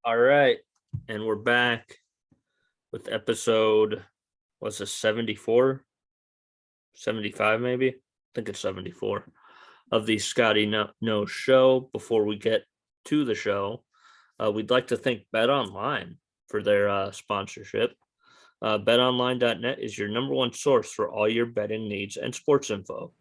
All right. And we're back with episode, what's this, 74? 75 maybe? I think it's 74 of the Scotty No Show. Before we get to the show, we'd like to thank Bet Online for their sponsorship. BetOnline.net is your number one source for all your betting needs and sports info.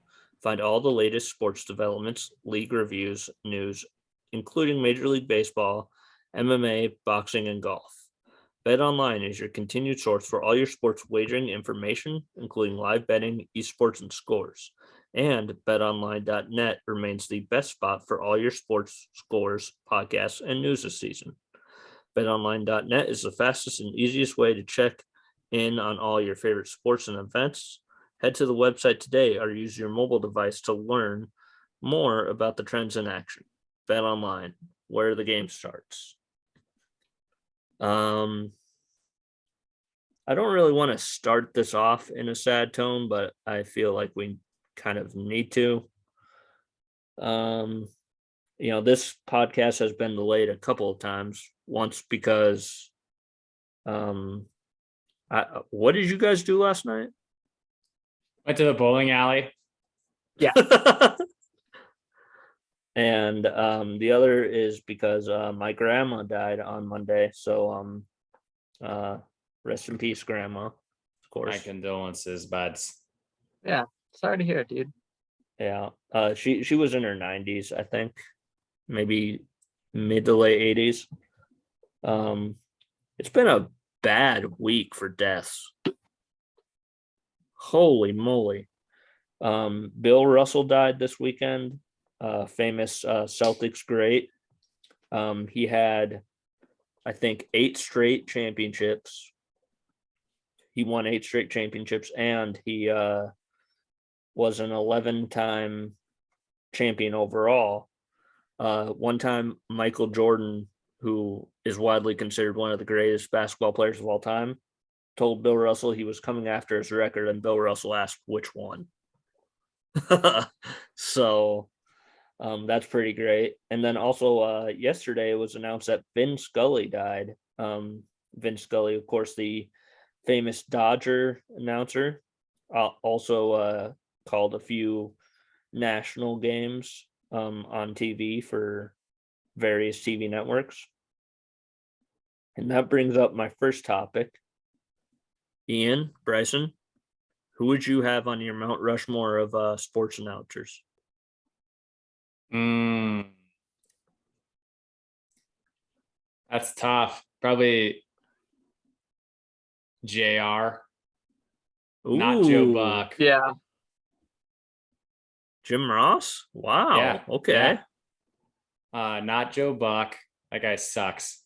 Find all the latest sports developments, league reviews, news, including Major League Baseball, MMA, boxing, and golf. BetOnline is your continued source for all your sports wagering information, including live betting, esports, and scores. And BetOnline.net remains the best spot for all your sports scores, podcasts, and news this season. BetOnline.net is the fastest and easiest way to check in on all your favorite sports and events. Head to the website today or use your mobile device to learn more about the trends in action. Bet Online, where the game starts. I don't really want to start this off in a sad tone, but I feel like we kind of need to. This podcast has been delayed a couple of times. Once because, what did you guys do last night? Went to the bowling alley. Yeah. And the other is because my grandma died on Monday. So rest in peace, Grandma. Of course. My condolences, buds. Yeah. Sorry to hear it, dude. Yeah. She was in her 90s, I think. Maybe mid to late 80s. It's been a bad week for deaths. Holy moly. Bill Russell died this weekend. Famous Celtics great. He had, I think, 8 straight championships. He won 8 straight championships, and he was an 11-time champion overall. One time, Michael Jordan, who is widely considered one of the greatest basketball players of all time, told Bill Russell he was coming after his record, and Bill Russell asked which one. So that's pretty great. And then also yesterday it was announced that Vin Scully died. Vin Scully, of course, the famous Dodger announcer, also called a few national games on TV for various TV networks. And that brings up my first topic. Ian, Bryson, who would you have on your Mount Rushmore of sports announcers? That's tough. Probably JR. Not Joe Buck. Yeah. Jim Ross? Wow. Yeah. Okay. Yeah. Not Joe Buck. That guy sucks.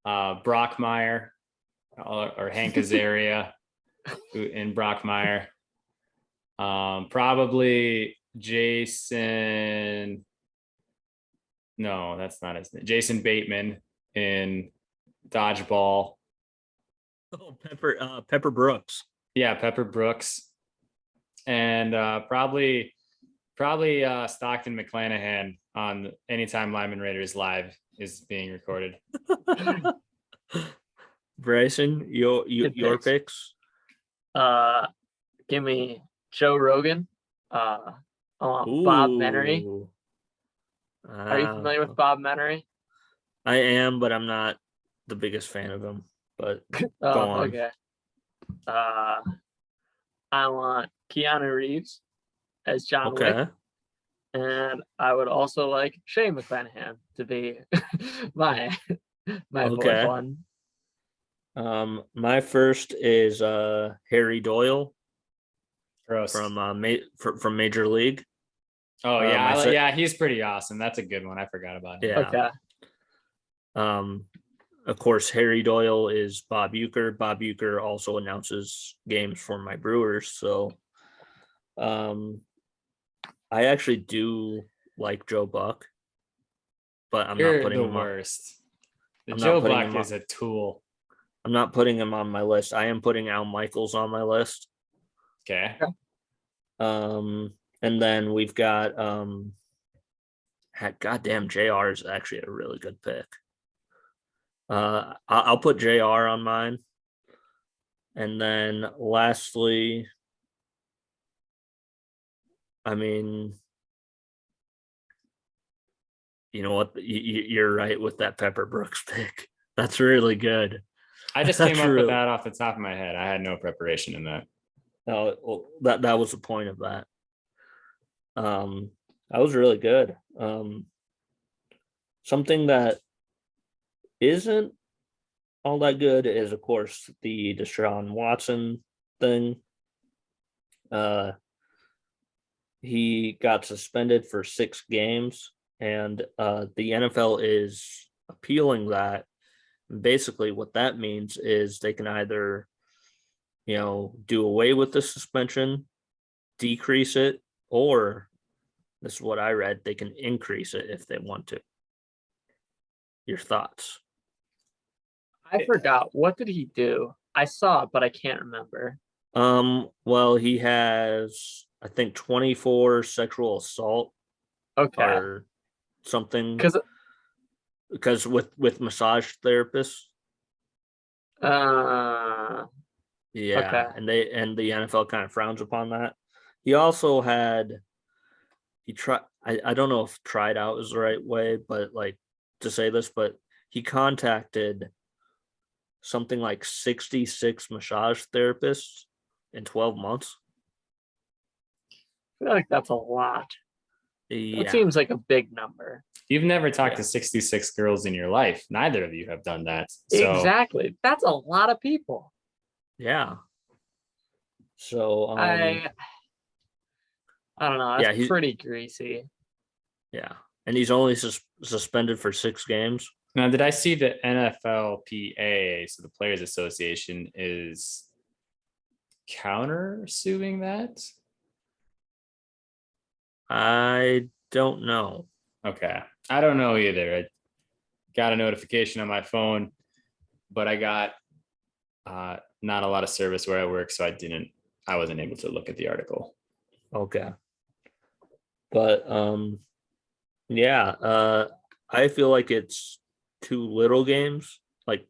Brockmeyer or Hank Azaria in Brockmeyer. Probably Jason. No, that's not his name. Jason Bateman in Dodgeball. Oh, Pepper Brooks. Yeah, Pepper Brooks. And probably Stockton McClanahan on Anytime Lyman Raiders Live is being recorded. Bryson, your picks? Give me Joe Rogan. I want Bob Menery. Are you familiar with Bob Menery? I am, but I'm not the biggest fan of him. But go on. Okay. I want Keanu Reeves as John Wick. And I would also like Shane McClanahan to be my fourth one. My first is Harry Doyle. Gross. From Major League. Oh yeah, he's pretty awesome. That's a good one. I forgot about him. Yeah. Okay. Of course, Harry Doyle is Bob Uecker. Bob Uecker also announces games for my Brewers. So, I actually do like Joe Buck, but I'm not putting him the worst. Joe Buck is a tool. I'm not putting him on my list. I am putting Al Michaels on my list. Okay. And then we've got goddamn JR is actually a really good pick. I'll put JR on mine. And then lastly, I mean, you know what? You're right with that Pepper Brooks pick. That's really good. I just That's came up with really- that off the top of my head. I had no preparation in that. No, well, that was the point of that. That was really good. Something that isn't all that good is, of course, the Deshaun Watson thing. He got suspended for 6 games, and the NFL is appealing that. Basically, what that means is they can either, do away with the suspension, decrease it, or this is what I read, they can increase it if they want to. Your thoughts? I forgot. What did he do? I saw it, but I can't remember. Well, he has, I think, 24 sexual assault Okay. or something, Because with massage therapists. uh Yeah, okay. and the NFL kind of frowns upon that. He also had I don't know if tried out is the right way, but like to say this, but he contacted something like 66 massage therapists in 12 months. I feel like that's a lot. That Yeah. seems like a big number. You've never talked Yeah. to 66 girls in your life. Neither of you have done that. So Exactly. That's a lot of people. Yeah. So I don't know. yeah, That's pretty greasy. yeah. And he's only suspended for 6 games. now, did I see the NFLPA, so the Players Association, is counter suing that? I don't know. Okay. I don't know either. I got a notification on my phone, but I got not a lot of service where I work, so I wasn't able to look at the article. Okay. But yeah, I feel like it's too little games, like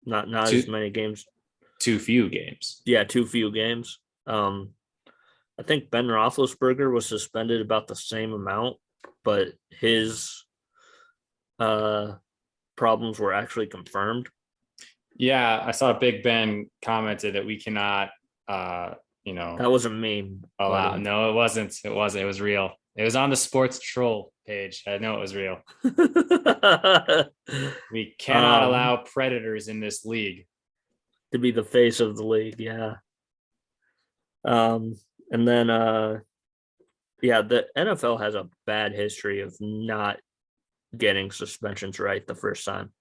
not as many games. Too few games. Yeah, too few games. I think Ben Roethlisberger was suspended about the same amount, but his problems were actually confirmed. Yeah, I saw Big Ben commented that we cannot That was a meme. allow. No, it wasn't. It wasn't. It was real. It was on the sports troll page. I know it was real. We cannot allow predators in this league. To be the face of the league, yeah. And then yeah, the NFL has a bad history of not getting suspensions right the first time.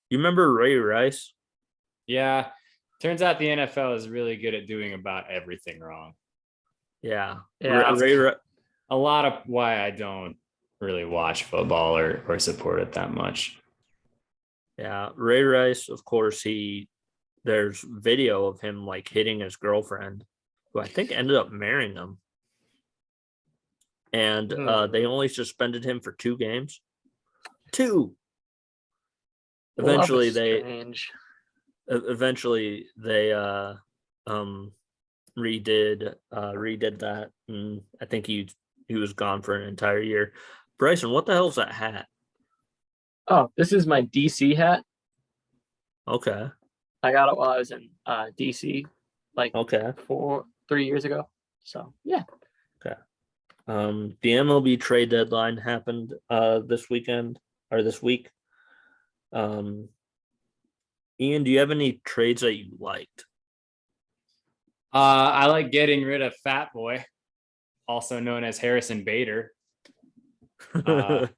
You remember Ray Rice? Yeah. Turns out the NFL is really good at doing about everything wrong. Yeah. Yeah. A lot of why I don't really watch football or support it that much. Yeah. Ray Rice, of course, there's video of him like hitting his girlfriend, who I think ended up marrying him. And they only suspended him for 2 games. 2. Eventually they redid that, and I think he was gone for an entire year. Bryson, what the hell is that hat? Oh, this is my DC hat. Okay. I got it while I was in DC, like Okay. 3 years ago. So yeah. Okay. The MLB trade deadline happened this weekend or this week. Ian, do you have any trades that you liked? I like getting rid of Fat Boy, also known as Harrison Bader. The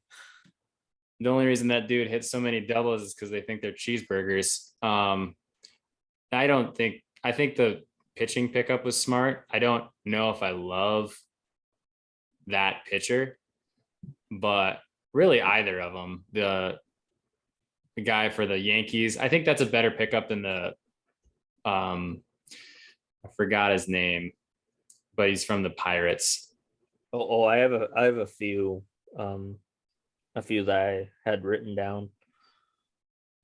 only reason that dude hits so many doubles is because they think they're cheeseburgers. I think the pitching pickup was smart. I don't know if I love that pitcher, but really either of them. The guy for the Yankees, I think that's a better pickup than the I forgot his name, but he's from the Pirates. I have a few that I had written down.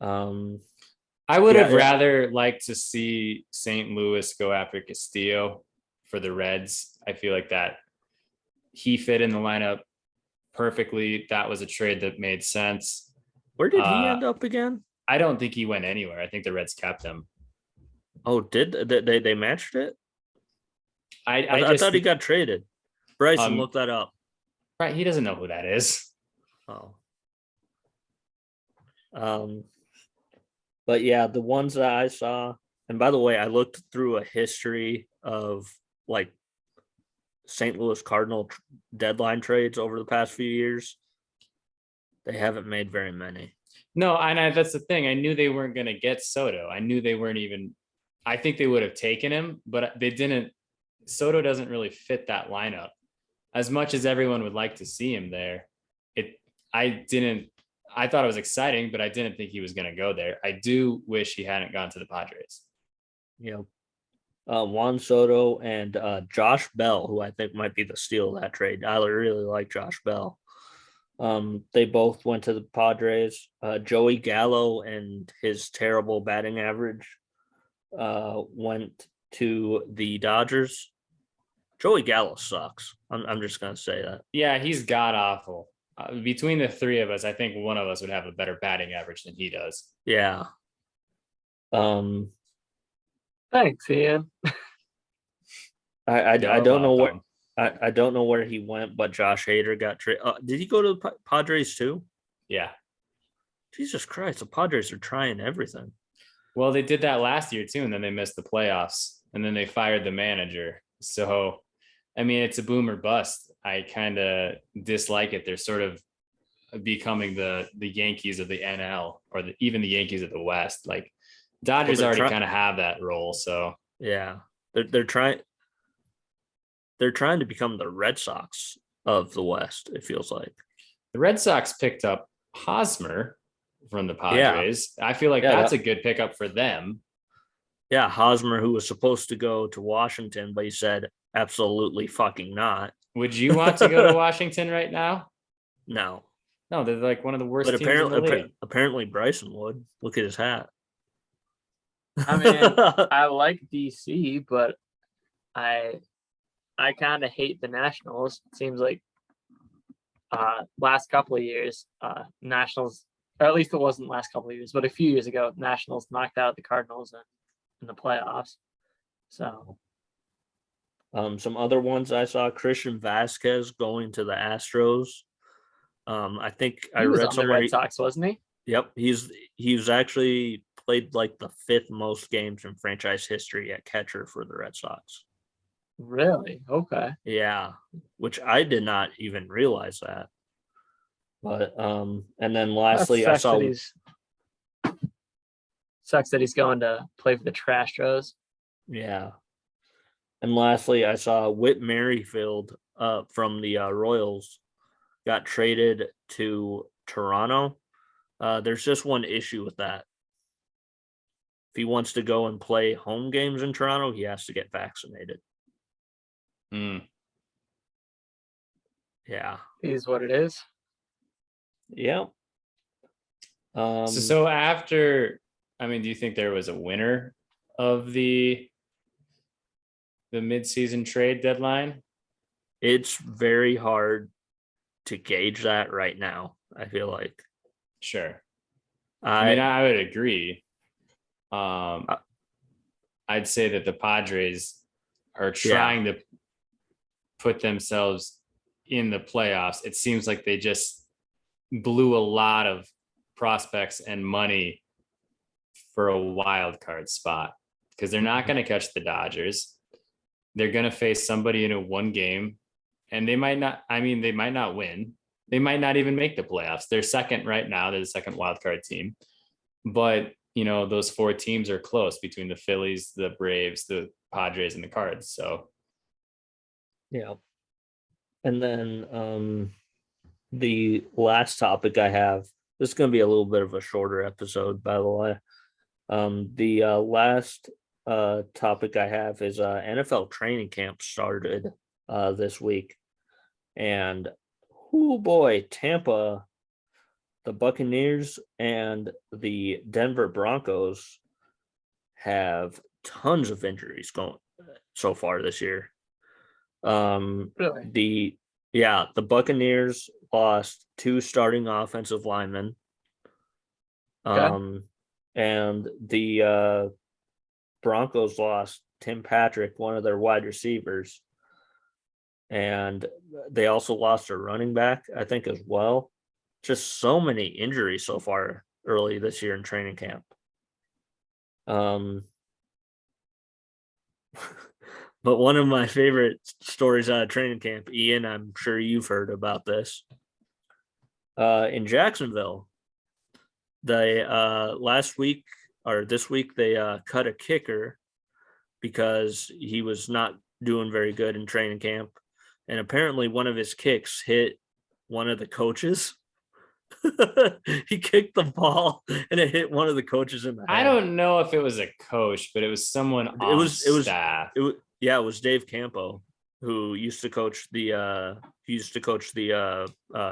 I would have Yeah. rather liked to see St. Louis go after Castillo for the Reds. I feel like that he fit in the lineup perfectly. That was a trade that made sense. Where did he end up again? I don't think he went anywhere. I think the Reds kept him. Oh, did they matched it? I thought he got traded. Bryson, look that up. Right, he doesn't know who that is. Oh. But yeah, the ones that I saw, and by the way, I looked through a history of like St. Louis Cardinal deadline trades over the past few years. They haven't made very many. No, and that's the thing. I knew they weren't going to get Soto. I knew they weren't even. I think they would have taken him, but they didn't. Soto doesn't really fit that lineup. As much as everyone would like to see him there, I thought it was exciting, but I didn't think he was going to go there. I do wish he hadn't gone to the Padres. Yeah. Juan Soto and Josh Bell, who I think might be the steal of that trade. I really like Josh Bell. They both went to the Padres. Joey Gallo and his terrible batting average went to the Dodgers. Joey Gallo sucks. I'm just gonna say that. Yeah, he's god awful. Between the three of us, I think one of us would have a better batting average than he does. Yeah. Thanks, Ian. I don't know where I don't know where he went, but Josh Hader got traded. Did he go to the Padres too? Yeah. Jesus Christ, the Padres are trying everything. Well, they did that last year too, and then they missed the playoffs, and then they fired the manager. So, I mean, it's a boom or bust. I kind of dislike it. They're sort of becoming the Yankees of the NL, or even the Yankees of the West. Like Dodgers already kind of have that role. So yeah, they're trying to become the Red Sox of the West. It feels like the Red Sox picked up Hosmer from the Padres. Yeah. I feel like that's a good pickup for them. Yeah, Hosmer, who was supposed to go to Washington, but he said absolutely fucking not. Would you want to go to Washington right now? No, they're like one of the worst. But apparently Bryson would. Look at his hat. I mean, I like DC, but I kind of hate the Nationals. It seems like last couple of years, Nationals, or at least it wasn't last couple of years, but a few years ago, Nationals knocked out the Cardinals in the playoffs. So, some other ones I saw: Christian Vasquez going to the Astros. I think I read somewhere the Red Sox, wasn't he? Yep, he's actually played like the 5th most games in franchise history at catcher for the Red Sox. Really? Okay. Yeah, which I did not even realize that. But and then lastly, I saw sucks that he's going to play for the Trastros. Yeah. And lastly, I saw Whit Merrifield from the Royals got traded to Toronto. There's just one issue with that. If he wants to go and play home games in Toronto, he has to get vaccinated. Yeah. It is what it is. Yeah. So after, I mean, do you think there was a winner of the mid-season trade deadline? It's very hard to gauge that right now, I feel like. Sure. I mean, I would agree. I'd say that the Padres are trying to put themselves in the playoffs. It seems like they just blew a lot of prospects and money for a wild card spot because they're not going to catch the Dodgers. They're going to face somebody in a one game, and they might not win. They might not even make the playoffs. They're second right now. They're the second wild card team. But, those 4 teams are close between the Phillies, the Braves, the Padres, and the Cards. So, yeah. And then the last topic I have, this is going to be a little bit of a shorter episode, by the way. The last topic I have is NFL training camp started this week. And, oh boy, Tampa the Buccaneers and the Denver Broncos have tons of injuries going so far this year. Really? The Buccaneers lost 2 starting offensive linemen. Okay. And the Broncos lost Tim Patrick, one of their wide receivers. And they also lost a running back, I think, as well. Just so many injuries so far early this year in training camp. But one of my favorite stories out of training camp, Ian, I'm sure you've heard about this. In Jacksonville, they last week or this week they cut a kicker because he was not doing very good in training camp, and apparently one of his kicks hit one of the coaches. He kicked the ball and it hit one of the coaches in the head. I don't know if it was a coach, but it was someone on staff. It was Dave Campo, who used to coach the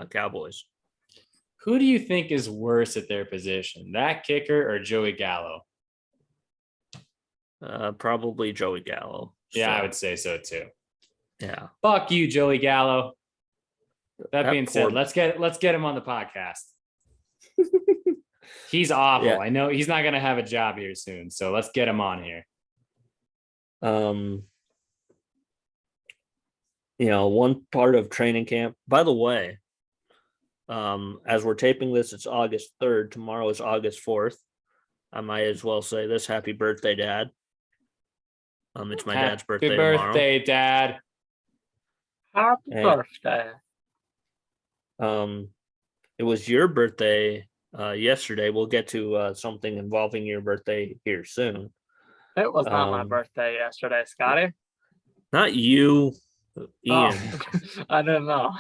Cowboys. Who do you think is worse at their position, that kicker or Joey Gallo? Probably Joey Gallo. Yeah, I would say so too. Yeah. Fuck you, Joey Gallo. That being said, let's get him on the podcast. He's awful. Yeah. I know he's not going to have a job here soon, so let's get him on here. One part of training camp, by the way, as we're taping this, it's August 3rd. Tomorrow is August 4th. I might as well say this. Happy birthday, Dad. It's my dad's birthday tomorrow. Happy birthday, Dad. Happy birthday. It was your birthday yesterday. We'll get to something involving your birthday here soon. It was not my birthday yesterday, Scotty. Not you, Ian. I didn't know.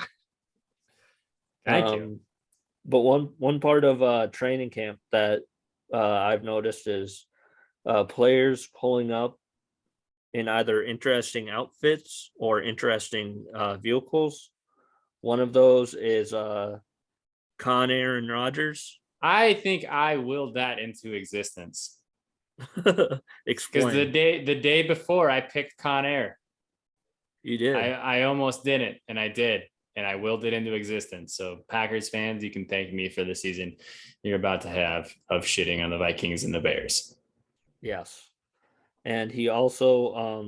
Thank you. But one part of training camp that I've noticed is players pulling up in either interesting outfits or interesting vehicles. One of those is Con Aaron Rodgers. I think I willed that into existence. Explain. Because the day before I picked Con Air. You did. I almost didn't, and I did, and I willed it into existence. So Packers fans, you can thank me for the season you're about to have of shitting on the Vikings and the Bears. Yes. And he also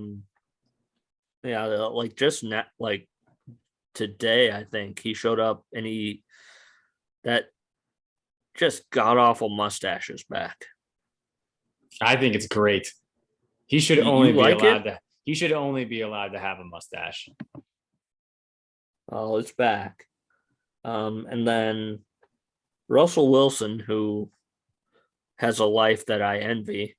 today, I think he showed up and that just god awful mustache is back. I think it's great. He should only be allowed to have a mustache. Oh, it's back. And then Russell Wilson, who has a life that I envy.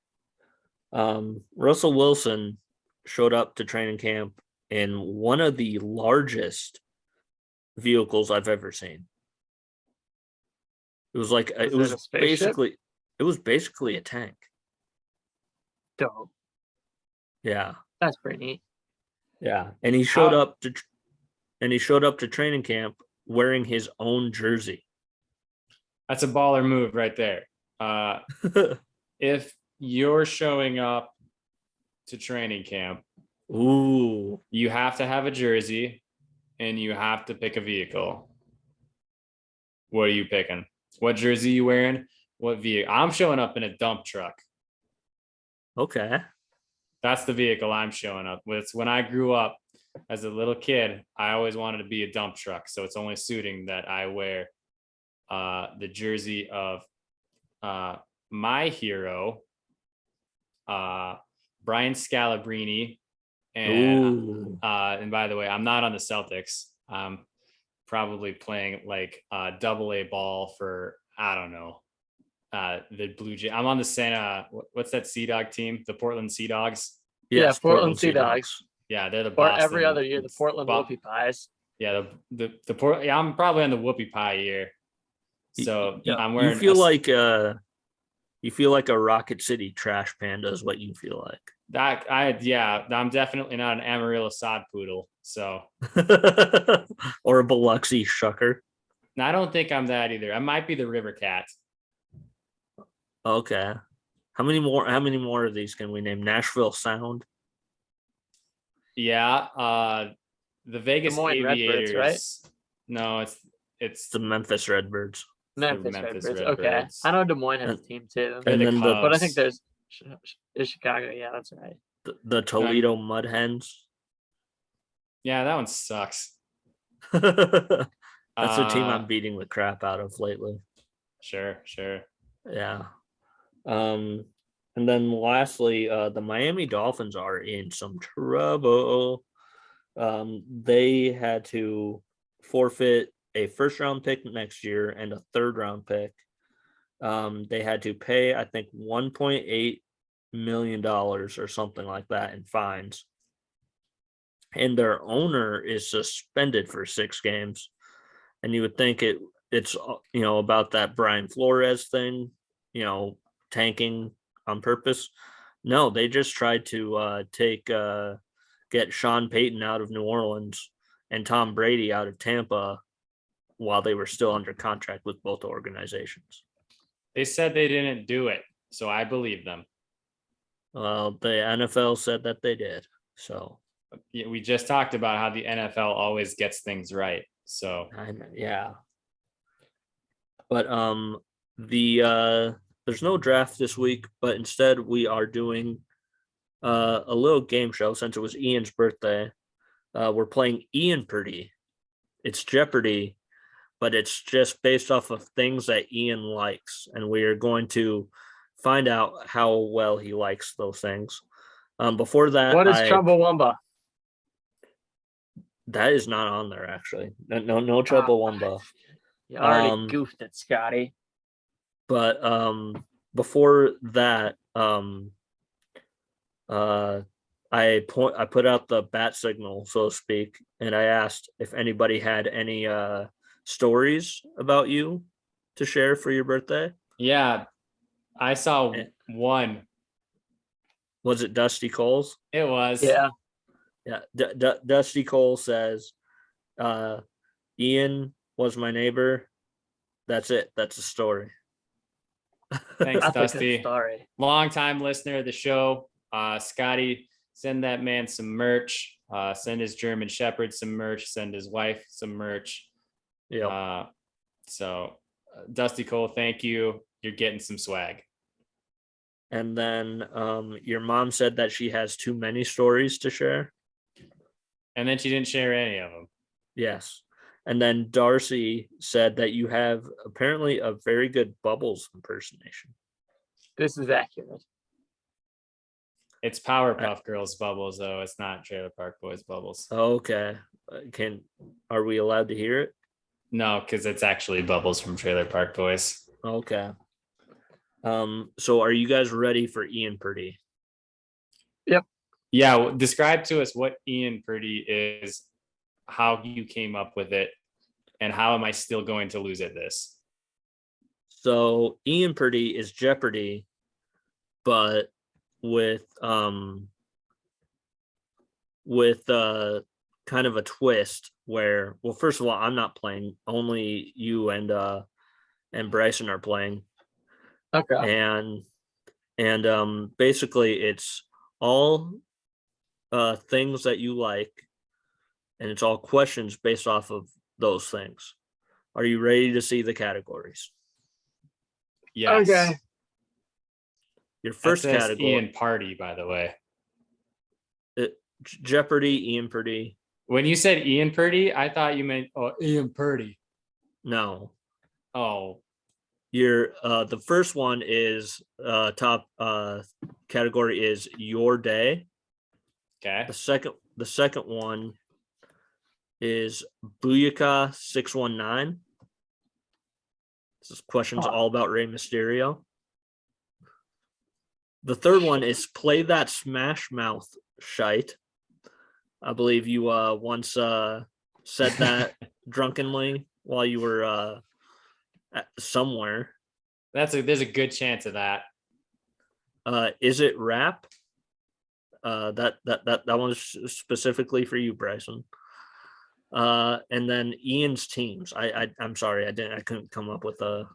Russell Wilson showed up to training camp in one of the largest vehicles I've ever seen. It was like it was basically a tank. Dope. Yeah. That's pretty neat. Yeah. And he showed up to training camp wearing his own jersey. That's a baller move right there. If you're showing up to training camp, you have to have a jersey and you have to pick a vehicle. What are you picking? What jersey are you wearing? What vehicle? I'm showing up in a dump truck. Okay. That's the vehicle I'm showing up with. When I grew up as a little kid, I always wanted to be a dump truck. So it's only suiting that I wear the jersey of my hero, Brian Scalabrine. And by the way, I'm not on the Celtics. I'm probably playing like AA ball for, I don't know, the Blue Jay. I'm on the Santa. What's that Sea Dog team? The Portland Sea Dogs. Yes, Portland Sea Dogs. Yeah, they're the Boston. Or every other year, the Portland Whoopie Pies. Yeah, I'm probably on the Whoopie Pie year. So I'm wearing. You feel like a Rocket City trash panda is what you feel like. I'm definitely not an Amarillo sod poodle. So or a Biloxi shucker. No, I don't think I'm that either. I might be the River Cat. Okay. How many more of these can we name? Nashville Sound. Yeah. The Vegas Des Moines Redbirds, right? Aviators. No, it's It's the Memphis Redbirds. Memphis Memphis Redbirds. Okay. Redbirds. I know Des Moines has a And- team too. They're And the then But I think Cubs. there's Chicago. Yeah, that's right. the Toledo Mud Hens. Yeah, that one sucks. That's a team Uh, I'm beating the crap out of lately. Sure. Yeah. And then lastly, the Miami Dolphins are in some trouble. They had to forfeit a first round pick next year and a third round pick. They had to pay, I think, $1.8 million or something like that in fines. And their owner is suspended for 6 games. And you would think it's about that Brian Flores thing, tanking on purpose. No, they just tried to get Sean Payton out of New Orleans and Tom Brady out of Tampa while they were still under contract with both organizations. They said they didn't do it, so I believe them. Well, the NFL said that they did. So We just talked about how the NFL always gets things right. So yeah. But there's no draft this week, but instead we are doing a little game show since it was Ian's birthday. We're playing Ian-Pardy. It's Jeopardy, but it's just based off of things that Ian likes, and we are going to find out how well he likes those things. Before that, What is Chumbawamba? That is not on there actually. No Chumbawamba. You already goofed it, Scotty. But before that, I put out the bat signal, so to speak, and I asked if anybody had any stories about you to share for your birthday. yeah, I saw one. Was it Dusty Coles? It was. Yeah. Dusty Cole says, Ian was my neighbor. That's it. That's the story. Thanks, That's a Dusty. good story. Long-time listener of the show. Scotty, send that man some merch. Send his German Shepherd some merch. Send his wife some merch. Yeah. So, Dusty Cole, thank you. You're getting some swag. And then your mom said that she has too many stories to share. And then she didn't share any of them. Yes. And then Darcy said that you have apparently a very good Bubbles impersonation. This is accurate. It's Powerpuff Girls Bubbles, though. It's not Trailer Park Boys Bubbles. Okay. Are we allowed to hear it? No, because it's actually Bubbles from Trailer Park Boys. Okay. So are you guys ready for Ian-Pardy? Yep. Yeah, describe to us what Ian-Pardy is, how you came up with it, and how am I still going to lose at this? So Ian-Pardy is Jeopardy, but with kind of a twist where, well, first of all, I'm not playing, only you and Bryson are playing. Okay. And basically it's all things that you like, and it's all questions based off of those things. Are you ready to see the categories? Yes. Okay. Your first that says category, Ian-Pardy, by the way. Jeopardy, Ian-Pardy. When you said Ian-Pardy, I thought you meant Ian-Pardy. No. Oh. Your the first one is top category is your day. Okay. The second one is Booyaka 619. This is questions all about Rey Mysterio. The third one is Play That Smash Mouth Shite. I believe you once said that drunkenly while you were somewhere. There's a good chance of that. Is it rap? That one's specifically for you, Bryson. And then Ian's teams. I'm sorry, I couldn't come up with a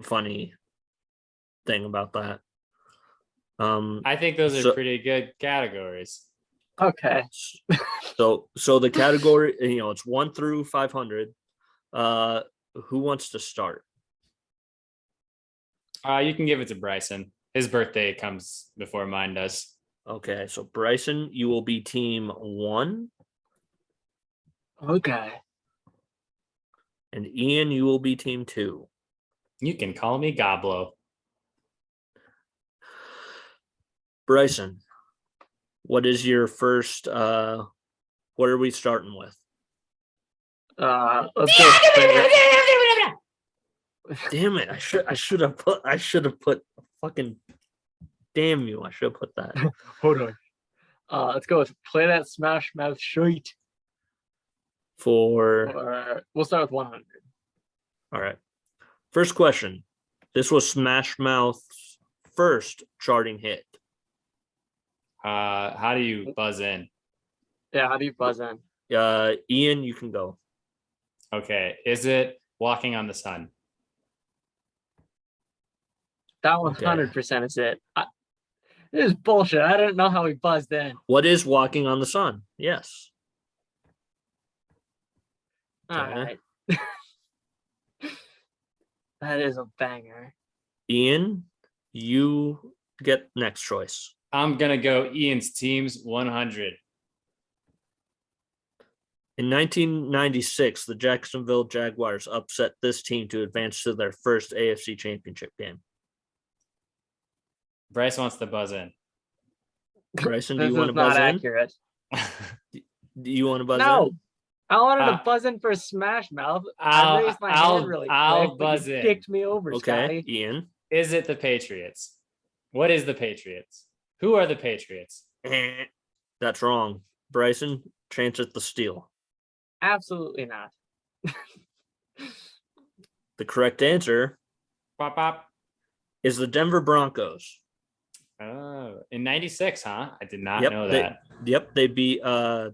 funny thing about that. I think those are pretty good categories. Okay. So the category, it's 1 through 500. Who wants to start? You can give it to Bryson. His birthday comes before mine does. Okay, so Bryson, you will be team 1. Okay. And Ian, you will be team 2. You can call me Goblo. Bryson, what is your first? What are we starting with? Let's go. Damn it! I should have put fucking. Damn you! I should have put that. Hold on. Let's go with play that Smash Mouth shite. For We'll start with 100. all right. First question. This was Smash Mouth's first charting hit. How do you buzz in? Yeah, how do you buzz in? Ian, you can go. Okay. Is it Walking on the Sun? That 100% is it. This is bullshit. I don't know how we buzzed in. What is Walking on the Sun? Yes. All right. That is a banger. Ian, you get next choice. I'm going to go Ian's teams 100. In 1996, the Jacksonville Jaguars upset this team to advance to their first AFC Championship game. Bryce wants to buzz in. Bryson, do This you want is to buzz not in? accurate. Do you want to buzz No. in? I wanted to buzz in for Smash Mouth. I raised my hand really quick. I'll but buzz you in. kicked me over, Okay, Scotty. Ian. Is it the Patriots? What is the Patriots? Who are the Patriots? That's wrong. Bryson, chance at the steal. Absolutely not. The correct answer Pop, pop. is the Denver Broncos. Oh, in 96, huh? I did not Yep, know that. They beat John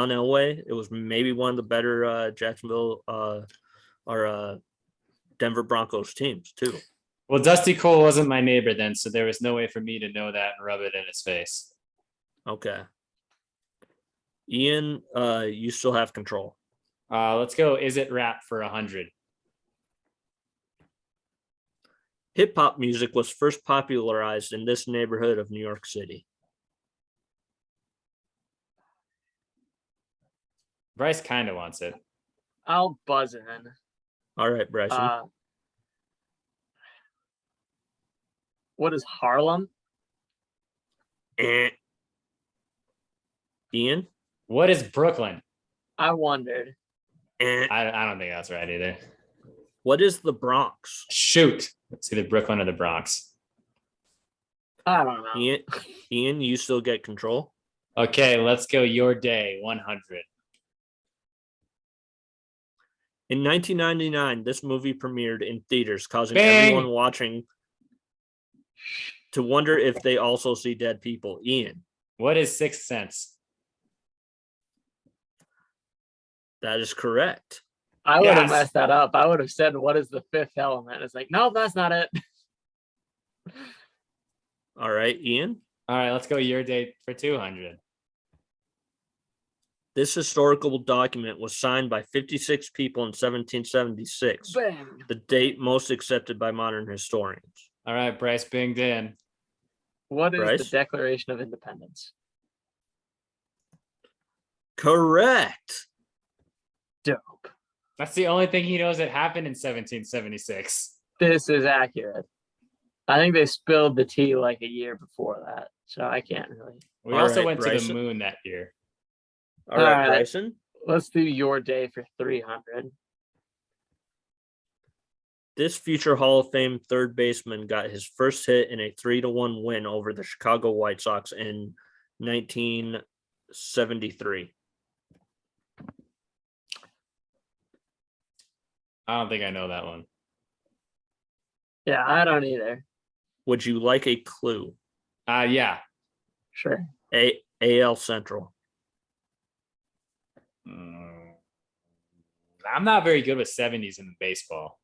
Elway. It was maybe one of the better Jacksonville or Denver Broncos teams too. Well, Dusty Cole wasn't my neighbor then, so there was no way for me to know that and rub it in his face. Okay. Ian, you still have control. Let's go. Is it rap for 100? Hip hop music was first popularized in this neighborhood of New York City. Bryce kind of wants it. I'll buzz in. All right, Bryson. What is Harlem? Ian? What is Brooklyn? I wondered. I don't think that's right either. What is the Bronx? Shoot. It's either Brooklyn or the Bronx. I don't know. Ian, you still get control. Okay, let's go your day, 100. In 1999, this movie premiered in theaters, causing Bang! everyone watching to wonder if they also see dead people. Ian. What is Sixth Sense? That is correct. I would have messed that up. I would have said, what is the fifth element? It's like, no, that's not it. All right, Ian. All right, let's go your day for 200. This historical document was signed by 56 people in 1776, Bang. the date most accepted by modern historians. All right, Bryce binged in. What is Bryce? the Declaration of Independence? Correct. Dope. That's the only thing he knows that happened in 1776. This is accurate. I think they spilled the tea like a year before that, so I can't really. We All also right, went to Bryson. the moon that year. All right, All right. Bryson. Let's do your day for 300. This future Hall of Fame third baseman got his first hit in a 3-1 win over the Chicago White Sox in 1973. I don't think I know that one. Yeah, I don't either. Would you like a clue? Yeah. Sure. AL Central. I'm not very good with 70s in baseball.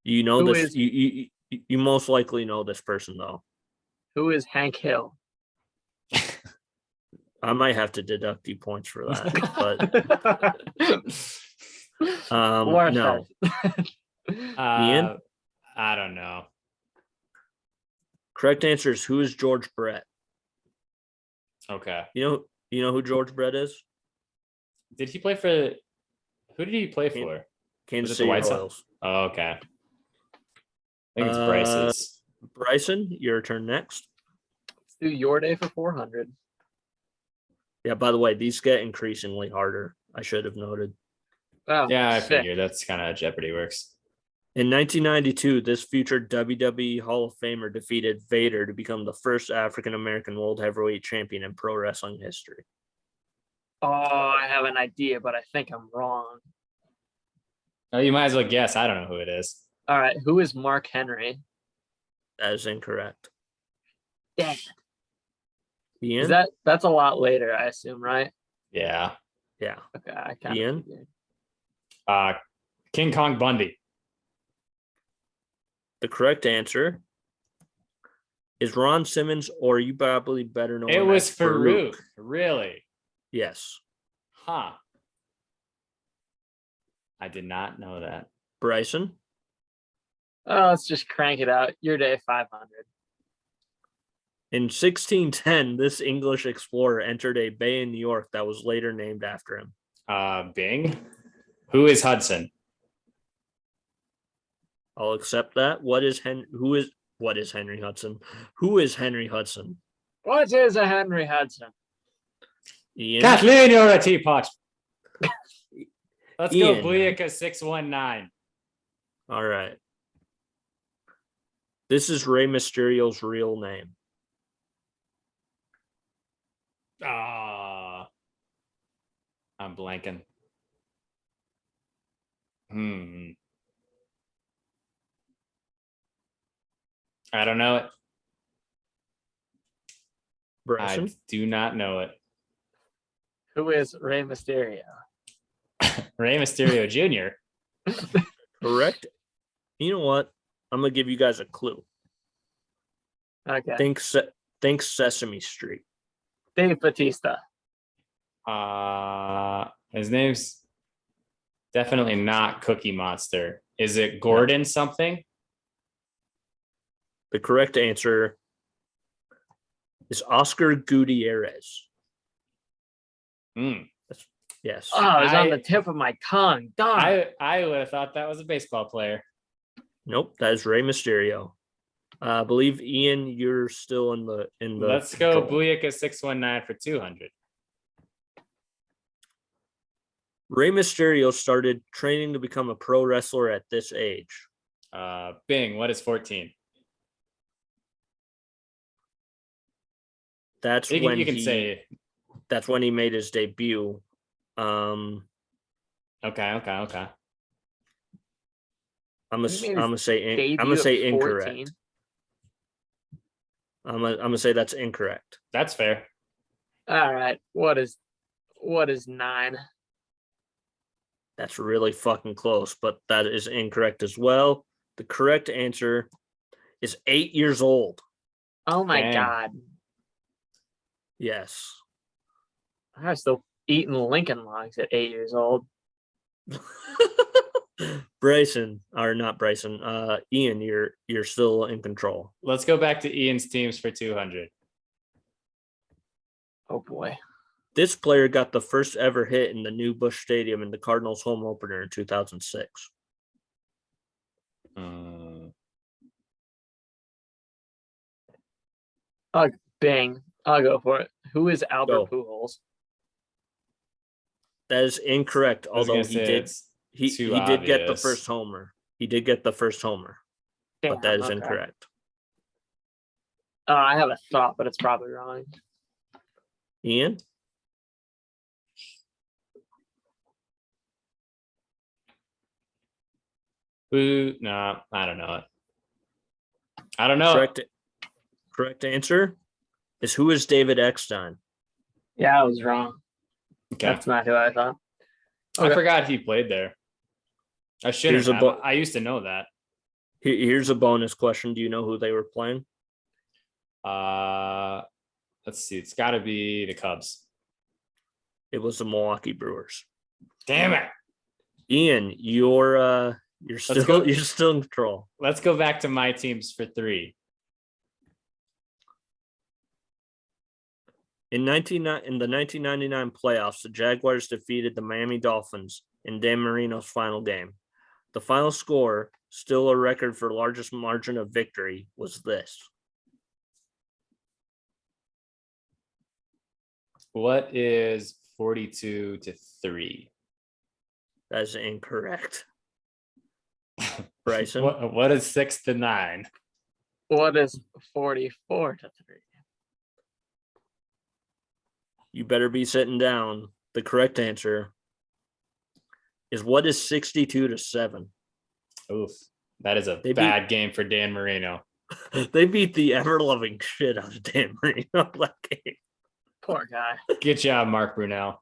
You know Who this. is- You most likely know this person though. Who is Hank Hill? I might have to deduct you points for that, but Worth no. it. Ian? I don't know. Correct answer is who is George Brett? Okay. You know who George Brett is? Did he play for? Who did he play for? Kansas Was it the City White Sox? Royals. Oh, okay. I think it's Bryce's. Bryson, your turn next. Let's do your day for 400. Yeah, by the way, these get increasingly harder. I should have noted. Oh, Yeah, I sick. figured that's kind of how Jeopardy works. In 1992, this future WWE Hall of Famer defeated Vader to become the first African American World Heavyweight Champion in pro wrestling history. Oh, I have an idea, but I think I'm wrong. Oh, you might as well guess. I don't know who it is. All right, who is Mark Henry? That is incorrect. Dang. Ian? That's a lot later, I assume, right? Yeah. Yeah. Okay, I kind Ian? of King Kong Bundy. The correct answer is Ron Simmons, or you probably better know It him was as Farouk. Really? Yes. Huh. I did not know that. Bryson? Oh, let's just crank it out. Your day 500. In 1610, this English explorer entered a bay in New York that was later named after him. Bing. Who is Hudson? I'll accept that. What is Henry Hudson? Who is Henry Hudson? What is a Henry Hudson? Ian? Kathleen, you're a teapot. Let's Ian. go, Booyaka 619. All right. This is Rey Mysterio's real name. I'm blanking. I don't know it. Bryson? I do not know it. Who is Rey Mysterio? Rey Mysterio Jr. Correct. You know what? I'm going to give you guys a clue. Okay. Think Sesame Street. Dave Bautista. His name's definitely not Cookie Monster. Is it Gordon something? The correct answer is Oscar Gutierrez. Yes. Oh, it was on the tip of my tongue. Darn. I would have thought that was a baseball player. Nope, that is Rey Mysterio. I believe Ian, you're still in the. Let's go control. Booyaka 619 for 200. Rey Mysterio started training to become a pro wrestler at this age. Bing, what is 14? That's You when can say. That's when he made his debut. Okay. I'm gonna say Debut at incorrect. 14? I'm gonna say that's incorrect. That's fair. All right. What is 9? That's really fucking close, but that is incorrect as well. The correct answer is 8 years old. Oh my Dang. God. Yes. I was still eating Lincoln Logs at 8 years old. Bryson, or not Bryson, Ian, you're still in control. Let's go back to Ian's teams for 200. Oh boy. This player got the first ever hit in the new Busch Stadium in the Cardinals home opener in 2006. Bing. I'll go for it. Who is Albert Pujols? That is incorrect, although he did get the obvious. first homer. He did get the first homer, but that is incorrect. I have a thought, but it's probably wrong. Ian? No, I don't know it. I don't know. Correct answer is who is David Eckstein? Yeah, I was wrong. Okay. That's not who I thought. I Okay. forgot he played there. I shouldn't have. I used to know that. Here's a bonus question. Do you know who they were playing? Let's see. It's got to be the Cubs. It was the Milwaukee Brewers. Damn it, Ian, you're still in control. Let's go back to my teams for 3. In the 1999 playoffs, the Jaguars defeated the Miami Dolphins in Dan Marino's final game. The final score, still a record for largest margin of victory, was this. What is 42-3? That is incorrect. Bryson? What is 6-9? What is 44-3? You better be sitting down. The correct answer is what is 62-7. Oof. That is a bad game for Dan Marino. They beat the ever-loving shit out of Dan Marino that game. Poor guy. Good job, Mark Brunell.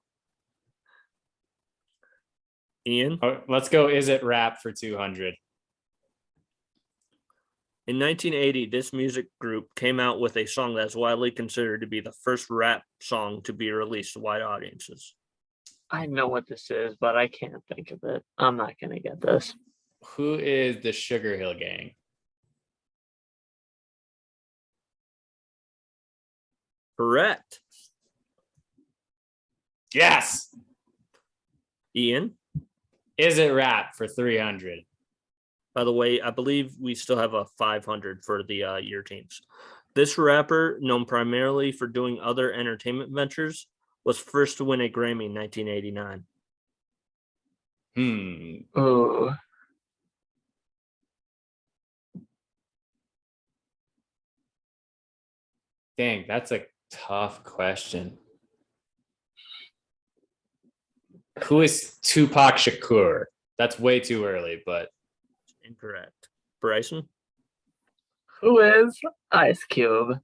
Ian? Let's go. Is it rap for 200? In 1980, this music group came out with a song that's widely considered to be the first rap song to be released to wide audiences. I know what this is, but I can't think of it. I'm not going to get this. Who is the Sugar Hill Gang? Correct. Yes. Ian? Is it rap for 300? By the way, I believe we still have a 500 for the year teams. This rapper, known primarily for doing other entertainment ventures, was first to win a Grammy in 1989. Oh. Dang, that's a tough question. Who is Tupac Shakur? That's way too early, but incorrect. Bryson? Who is Ice Cube?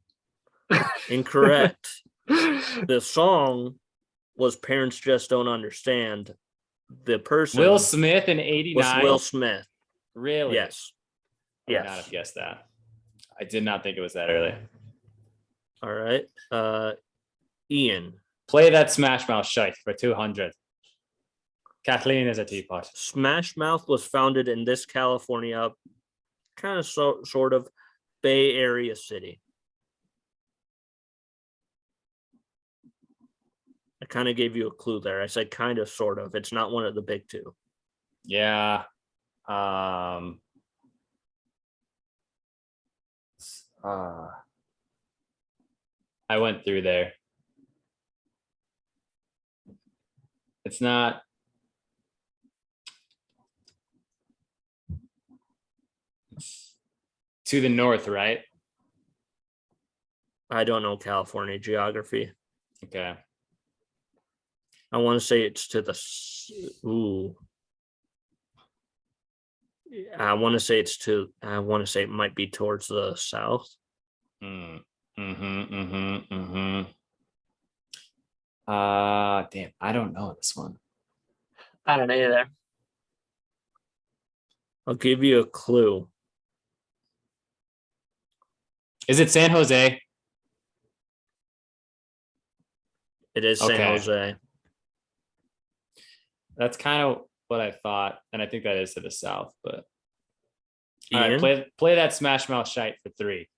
Incorrect. The song was Parents Just Don't Understand. The person Will Smith in 89 was Will Smith. Really? Yes. I would not have guessed that. I did not think it was that early. All right. Ian. Play that Smash Mouth shite for 200. Kathleen is a teapot. Smash Mouth was founded in this California, kind of sort of Bay Area city. I kind of gave you a clue there. I said kind of, sort of. It's not one of the big two. Yeah. I went through there. It's not. It's to the north, right? I don't know California geography. Okay. I want to say it's to the. Ooh. I want to say it might be towards the south. Damn, I don't know this one. I don't know either. I'll give you a clue. Is it San Jose? It is San Jose. That's kind of what I thought, and I think that is to the south. But Ian? all right, play that Smash Mouth shite for 3.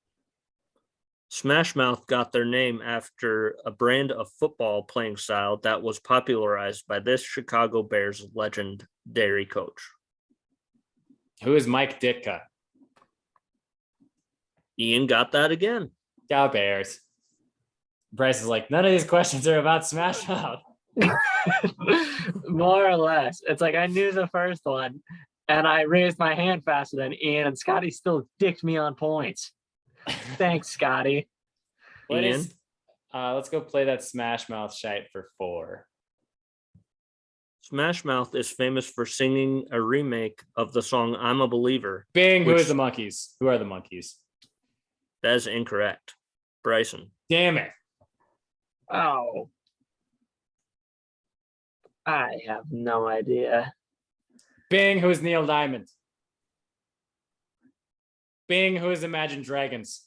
Smash Mouth got their name after a brand of football playing style that was popularized by this Chicago Bears legendary coach. Who is Mike Ditka? Ian got that again. Go Bears. Bryce is like, none of these questions are about Smash Mouth. More or less. It's like I knew the first one and I raised my hand faster than Ian, and Scotty still dicked me on points. Thanks, Scotty. Ian? Let's go play that Smash Mouth shite for 4. Smash Mouth is famous for singing a remake of the song I'm a Believer. Bing, who is the Monkeys? Who are the Monkeys? That is incorrect. Bryson. Damn it. Oh. I have no idea. Bing, who's Neil Diamond? Bing, who is Imagine Dragons?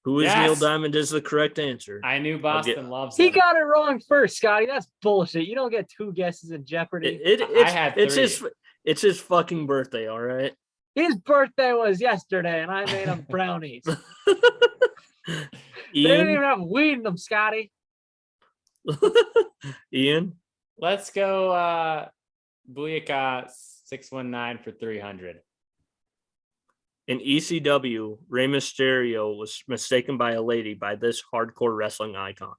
Who is Neil Yes! Diamond is the correct answer. I knew Boston loves He him. got it wrong first, Scotty. That's bullshit. You don't get 2 guesses in Jeopardy. I had it's his fucking birthday, all right? His birthday was yesterday, and I made him brownies. They didn't even Ian, have weed in them, Scotty. Ian, Let's go Booyaka 619 for 300. in ECW, Rey Mysterio was mistaken by a lady by this hardcore wrestling icon.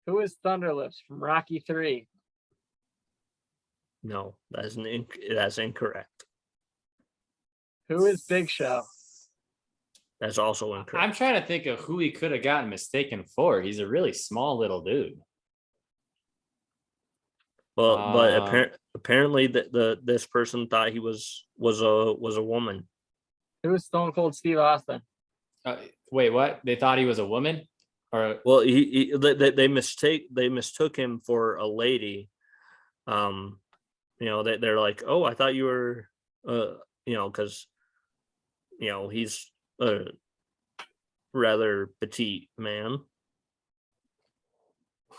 Who is Thunderlips from Rocky 3? No, that's incorrect. Who is Big Show? That's also incorrect. I'm trying to think of who he could have gotten mistaken for. He's a really small little dude. Well, but apparently this person thought he was a woman. Who is Stone Cold Steve Austin? Wait, what? They thought he was a woman? Or Well, they mistook him for a lady. They're like, oh, I thought you were, because, he's a rather petite man.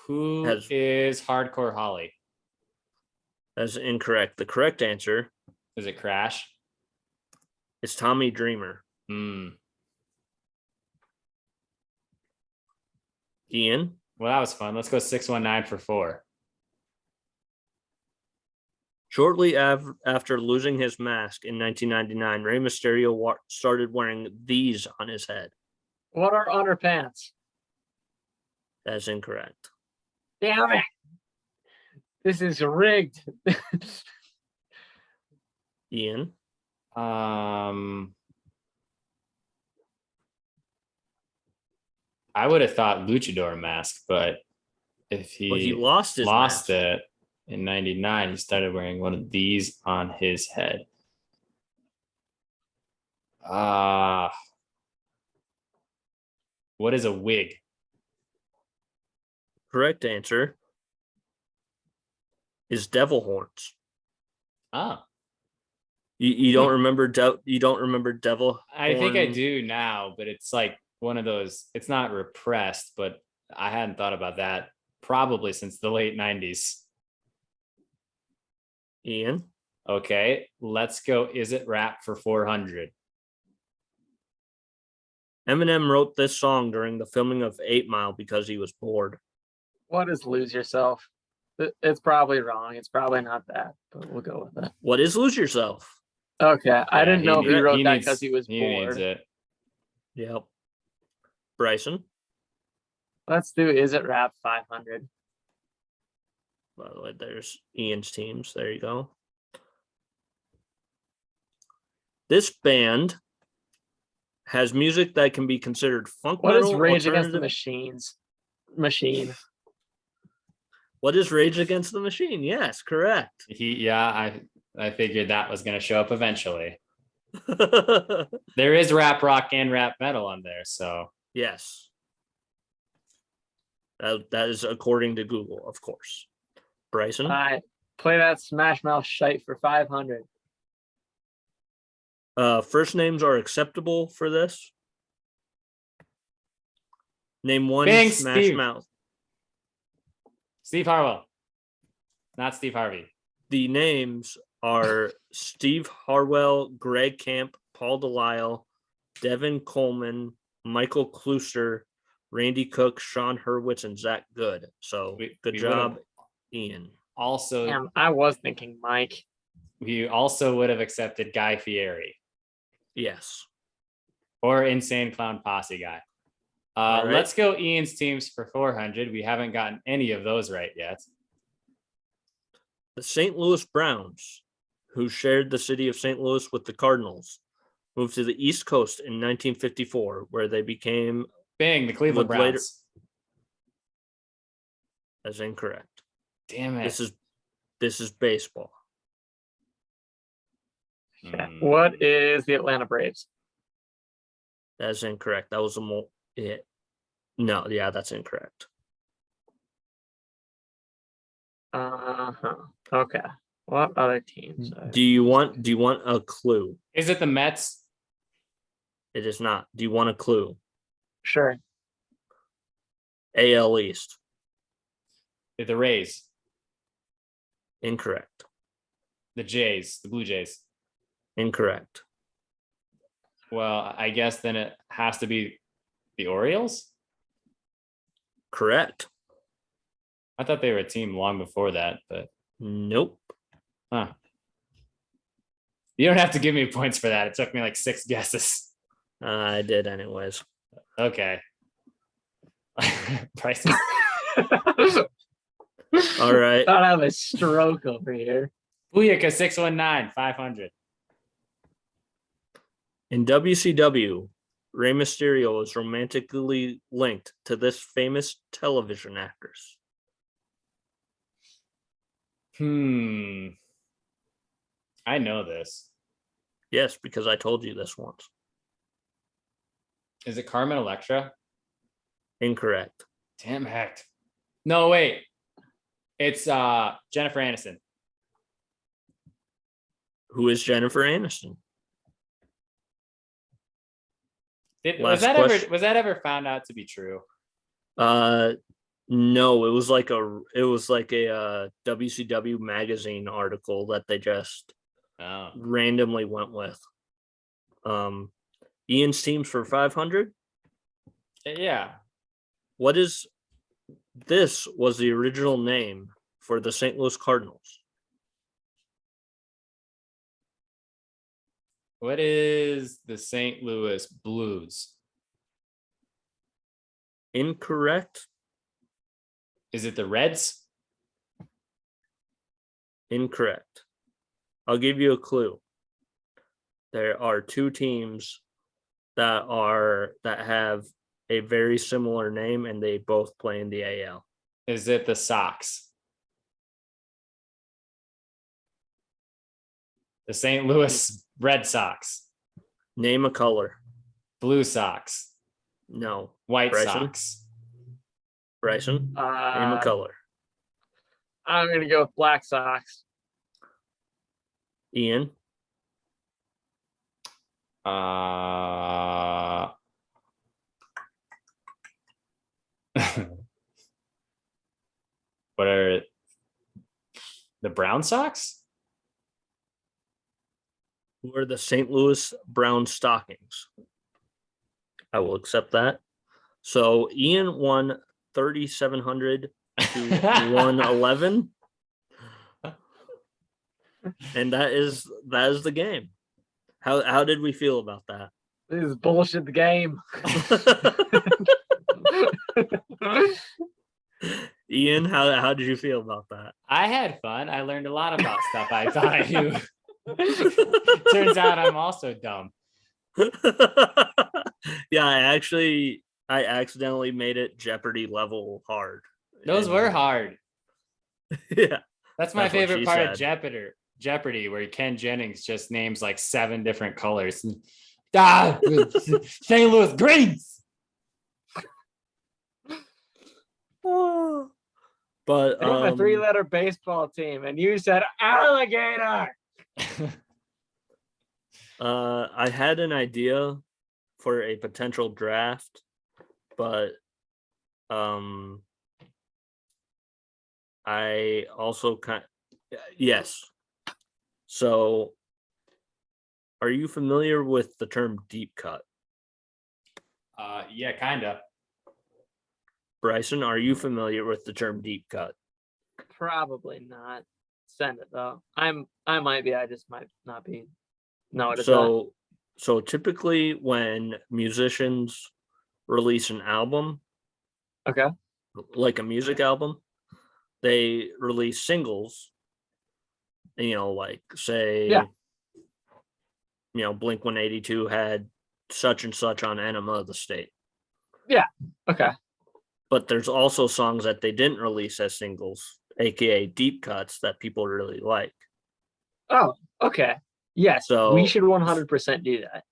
who is Hardcore Holly? That's incorrect. The correct answer Is it Crash? is Tommy Dreamer. Ian, Well, that was fun. Let's go 619 for 4. shortly after losing his mask in 1999, Rey Mysterio started wearing these on his head. What are underpants? That's incorrect. Damn it. This is rigged. Ian, I would have thought luchador mask, but if he lost his mask. it in 99, he started wearing one of these on his head. What is a wig? Correct answer is devil horns. Oh, You don't remember you don't remember devil? I think I horn? do now, but it's like one of those. It's not repressed, but I hadn't thought about that probably since the late 90s. Ian, Okay, let's go. Is it rap for 400? Eminem wrote this song during the filming of 8 Mile because he was bored. What is lose yourself? It's probably wrong. It's probably not that, but we'll go with it. What is Lose Yourself? Okay. I didn't know if he wrote that needs- because he was He needs bored. it. Yep. Bryson. Let's do Is It Rap 500. By the way, there's Ian's teams. There you go. This band has music that can be considered funk What is metal, Rage Against the alternative- Machine? What is Rage Against the Machine? Yes, correct. I figured that was going to show up eventually. There is rap rock and rap metal on there, so Yes. That is according to Google, of course. Bryson. Play that Smash Mouth shite for 500. First names are acceptable for this. Name one Bing, Smash Steve. Mouth. Steve Harwell, not Steve Harvey. The names are Steve Harwell, Greg Camp, Paul Delisle, Devin Coleman, Michael Kluster, Randy Cook, Sean Hurwitz, and Zach Good. So good job, Ian. Also, Damn, I was thinking Mike. we also would have accepted Guy Fieri Yes. or Insane Clown Posse guy. All right. Let's go Ian's teams for 400. We haven't gotten any of those right yet. The St. Louis Browns, who shared the city of St. Louis with the Cardinals, moved to the East Coast in 1954, where they became. Bing, the Cleveland Would later- Browns. That's incorrect. Damn it. This is baseball. What is the Atlanta Braves? That's incorrect. That was No, yeah, that's incorrect. Okay. What other teams? Do you want a clue? Is it the Mets? It is not. Do you want a clue? Sure. AL East. The Rays, Incorrect. the Jays, the Blue Jays. Incorrect. Well, I guess then it has to be the Orioles. Correct. I thought they were a team long before that, but Nope. huh. You don't have to give me points for that. It took me like 6 guesses. I did anyways. Okay. Bryson. All right. Thought I have a stroke over here. Booyaka 619, 500. In WCW, Rey Mysterio is romantically linked to this famous television actress. I know this. Yes, because I told you this once. Is it Carmen Electra? Incorrect. Damn heck. No, wait. It's Jennifer Aniston. Who is Jennifer Aniston? Was that ever found out to be true? No, it was like a WCW magazine article that they just randomly went with. Ian's teams for 500. Yeah. This was the original name for the St. Louis Cardinals. What is the St. Louis Blues? Incorrect. Is it the Reds? Incorrect. I'll give you a clue. There are two teams that have a very similar name, and they both play in the AL. Is it the Sox? The St. Louis Red Sox. Name a color. Blue Sox. No. White Bryson? Sox. Bryson, name a color. I'm gonna go with Black Sox. Ian. What are the Brown Sox? Who are the St. Louis Brown Stockings? I will accept that. So Ian won 3,700 to 111, and that is the game. How did we feel about that? This is bullshit. The game. Ian, how did you feel about that? I had fun. I learned a lot about stuff I thought I knew. Turns out I'm also dumb. Yeah, I accidentally made it Jeopardy level hard. Those were hard. Yeah. That's my That's what favorite she part said. of Jeopardy, where Ken Jennings just names like 7 different colors. St. Louis Greens. But I got my 3-letter baseball team, and you said alligator. I had an idea for a potential draft, but I also yes. So, are you familiar with the term deep cut? Yeah, kind of. Bryson, are you familiar with the term deep cut? Probably not. Send it though. I might be. I just might not be. No, it is So typically when musicians release an album, okay. like a music album, they release singles. Like say, Yeah. Blink-182 had such and such on Enema of the State. Yeah. Okay. But there's also songs that they didn't release as singles, aka deep cuts, that people really like. Oh, okay. Yes, So we should 100% do that.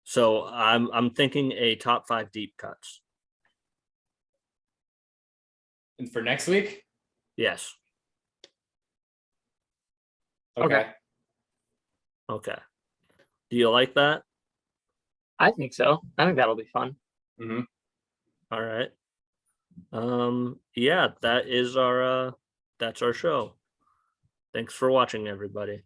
So I'm thinking a top 5 deep cuts. And for next week? Yes. Okay. Okay. Do you like that? I think so. I think that'll be fun. Mm-hmm. All right. Yeah, that is our that's our show. Thanks for watching, everybody.